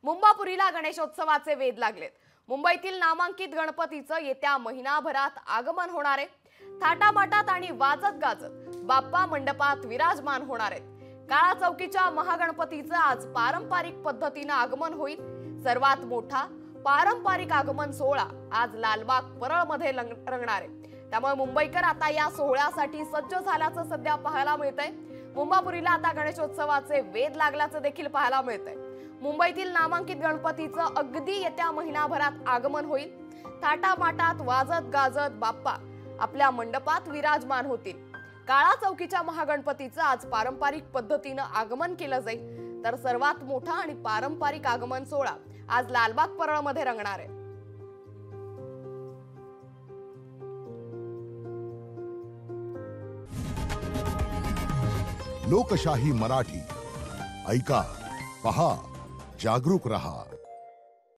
मुंबापुरीला गणेशोत्सवाचे वेध लागलेत। मुंबईतील नामांकित गणपतीचं येत्या महिनाभरात आगमन होणार आहे। थाटामाटात आणि वाजत गाजत बाप्पा मंडपात विराजमान होणार आहेत। काळा चौकीच्या महागणपतीचं आज पारंपरिक पद्धतीने आगमन होईल। सर्वात मोठा पारंपरिक आगमन सोहळा आज लालबाग परळमध्ये रंगणार आहे। त्यामुळे मुंबईकर आता या सोहळ्यासाठी सज्ज झाल्याचं सध्या पाहायला मिळतंय। मुंबापुरीला आता गणेशोत्सवाचे वेध लागल्याचं देखील पाहायला मिळतंय। मुंबईतील नामांकित गणपतीचं अगदी येत्या महिनाभरात आगमन होईल। थाटामाटात वाजत गाजत बाप्पा आपल्या मंडपात विराजमान होतील। काळा चौकीच्या महागणपतीचं आज पारंपरिक पद्धतीने आगमन केलं जाईल, तर सर्वात मोठा आणि पारंपरिक आगमन सोहळा आज लालबाग परळमध्ये रंगणार आहे। लोकशाही मराठी ऐका, पहा, जागरूक रहा।